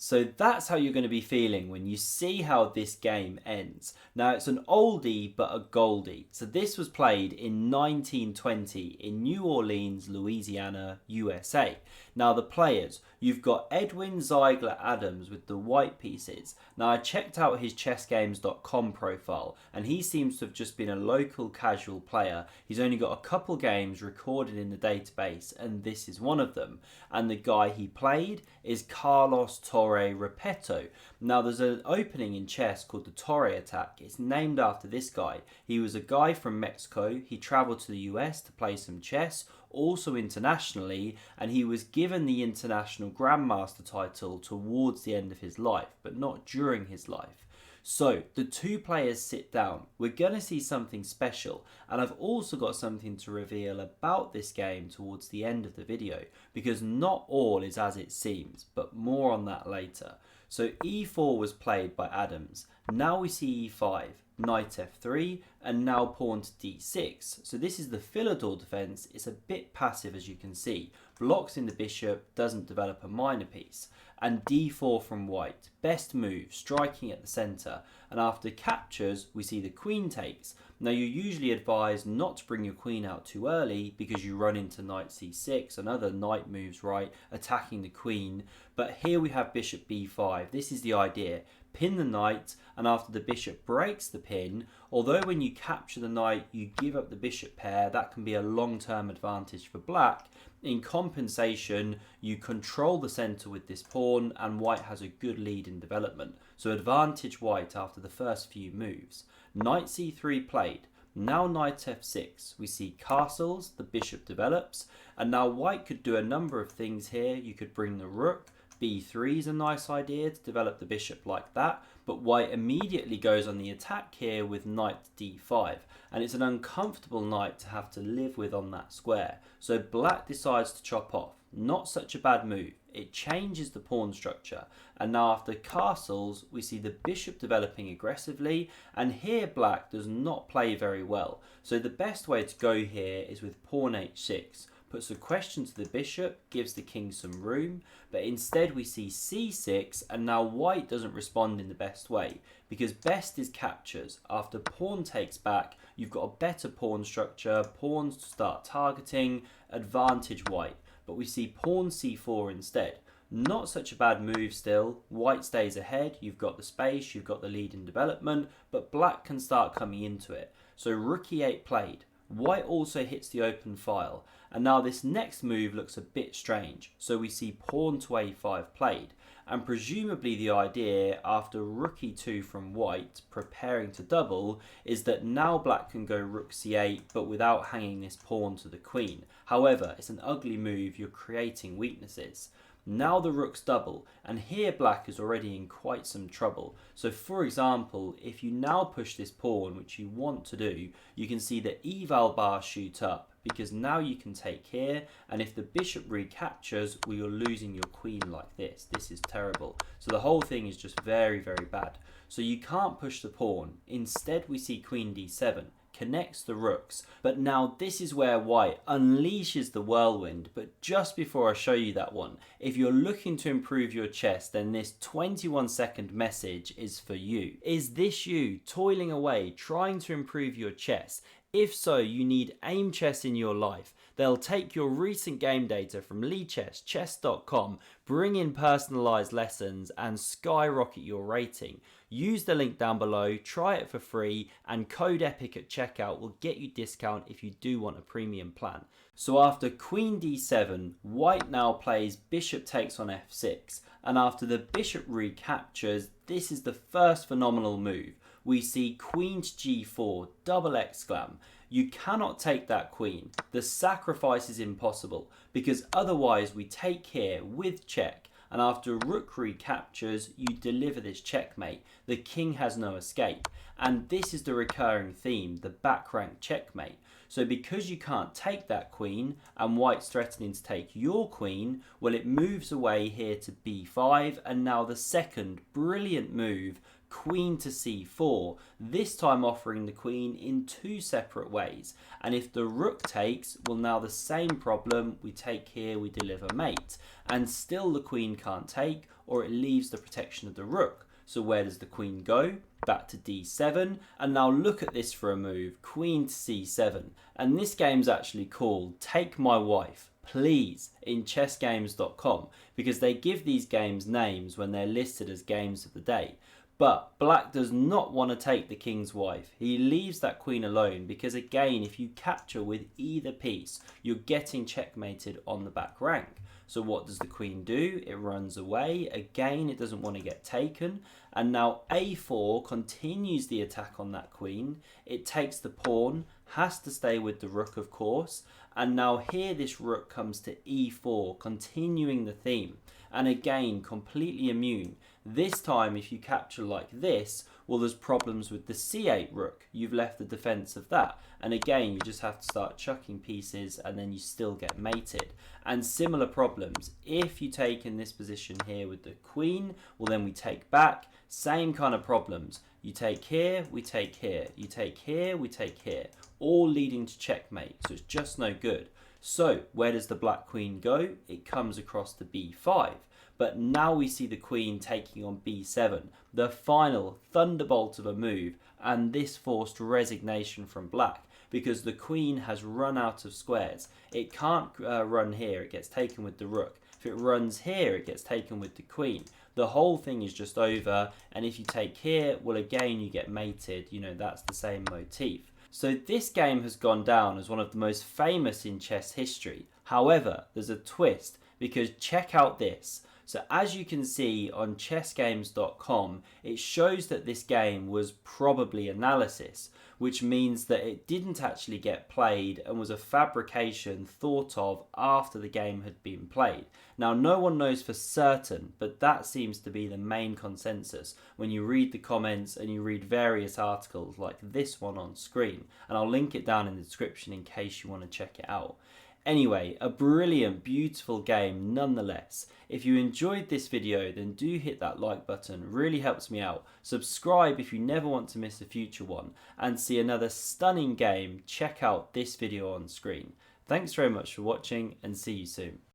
So that's how you're going to be feeling when you see how this game ends. Now it's an oldie but a goldie. So this was played in 1920 in New Orleans, Louisiana, USA. Now the players, you've got Edwin Ziegler Adams with the white pieces. Now I checked out his chessgames.com profile and he seems to have just been a local casual player. He's only got a couple games recorded in the database and this is one of them. And the guy he played is Carlos Torre Repetto. Now there's an opening in chess called the Torre attack. It's named after this guy. He was a guy from Mexico. He travelled to the US to play some chess, also internationally, and he was given the international grandmaster title towards the end of his life, but not during his life. So the two players sit down. We're going to see something special, and I've also got something to reveal about this game towards the end of the video, because not all is as it seems, but more on that later. So e4 was played by Adams. Now we see e5, knight f3, and now pawn to d6. So this is the Philidor defense. It's a bit passive, as you can see. Blocks in the bishop, doesn't develop a minor piece. And d4 from white. Best move, striking at the center. And after captures, we see the queen takes. Now you're usually advised not to bring your queen out too early because you run into knight c6 and other knight moves, right, attacking the queen. But here we have bishop b5. This is the idea. Pin the knight, and after the bishop breaks the pin, although when you capture the knight you give up the bishop pair, that can be a long-term advantage for black. In compensation, you control the center with this pawn and white has a good lead in development. So advantage white after the first few moves. Knight c3 played. Now knight f6. We see castles, the bishop develops, and now white could do a number of things here. You could bring the rook. b3 is a nice idea to develop the bishop like that, but white immediately goes on the attack here with knight d5, and it's an uncomfortable knight to have to live with on that square. So black decides to chop off. Not such a bad move. It changes the pawn structure, and now after castles we see the bishop developing aggressively, and here black does not play very well. So the best way to go here is with pawn h6. Puts a question to the bishop, gives the king some room, but instead we see c6, and now white doesn't respond in the best way, because best is captures. After pawn takes back, you've got a better pawn structure, pawns to start targeting, advantage white, but we see pawn c4 instead. Not such a bad move still. White stays ahead, you've got the space, you've got the lead in development, but black can start coming into it. So rook e8 played. White also hits the open file, and now this next move looks a bit strange. So we see pawn to a5 played, and presumably the idea after rook e2 from white preparing to double is that now black can go rook c8 but without hanging this pawn to the queen. However, it's an ugly move, you're creating weaknesses. Now the rooks double, and here black is already in quite some trouble. So for example, if you now push this pawn, which you want to do, you can see the eval bars shoot up, because now you can take here, and if the bishop recaptures, well, you're losing your queen like this. This is terrible. So the whole thing is just very, very bad. So you can't push the pawn. Instead we see queen d7. Connects the rooks, but now this is where white unleashes the whirlwind. But just before I show you that one, if you're looking to improve your chess, then this 21-second message is for you. Is this you toiling away trying to improve your chess? If so, you need AIMCHESS in your life. They'll take your recent game data from Lichess, chess.com, bring in personalized lessons and skyrocket your rating. Use the link down below, try it for free, and code EPIC at checkout will get you discount if you do want a premium plan. So after queen d7, white now plays bishop takes on f6, and after the bishop recaptures, this is the first phenomenal move. We see queen to g4, double exclam. You cannot take that queen. The sacrifice is impossible, because otherwise we take here with check, and after rook recaptures, you deliver this checkmate. The king has no escape, and this is the recurring theme, the back rank checkmate. So because you can't take that queen, and white's threatening to take your queen, well, it moves away here to b5, and now the second brilliant move, queen to c4, this time offering the queen in two separate ways. And if the rook takes, well, now the same problem, we take here, we deliver mate, and still the queen can't take, or it leaves the protection of the rook. So where does the queen go? Back to d7, and now look at this for a move, queen to c7, and this game's actually called Take My Wife, Please, in chessgames.com, because they give these games names when they're listed as games of the day. But black does not want to take the king's wife. He leaves that queen alone because, again, if you capture with either piece, you're getting checkmated on the back rank. So what does the queen do? It runs away. Again, it doesn't want to get taken. And now a4 continues the attack on that queen. It takes the pawn, has to stay with the rook, of course. And now here this rook comes to e4, continuing the theme. And again, completely immune. This time, if you capture like this, well, there's problems with the c8 rook. You've left the defense of that. And again, you just have to start chucking pieces and then you still get mated. And similar problems. If you take in this position here with the queen, well, then we take back. Same kind of problems. You take here, we take here. You take here, we take here. All leading to checkmate. So it's just no good. So where does the black queen go? It comes across to b5. But now we see the queen taking on b7, the final thunderbolt of a move, and this forced resignation from black because the queen has run out of squares. It can't run here, it gets taken with the rook. If it runs here, it gets taken with the queen. The whole thing is just over, and if you take here, well, again, you get mated. You know, that's the same motif. So this game has gone down as one of the most famous in chess history. However, there's a twist, because check out this. So as you can see on chessgames.com, it shows that this game was probably analysis, which means that it didn't actually get played and was a fabrication thought of after the game had been played. Now, no one knows for certain, but that seems to be the main consensus when you read the comments and you read various articles like this one on screen. And I'll link it down in the description in case you want to check it out. Anyway, a brilliant, beautiful game nonetheless. If you enjoyed this video, then do hit that like button, really helps me out. Subscribe if you never want to miss a future one. And see another stunning game, check out this video on screen. Thanks very much for watching and see you soon.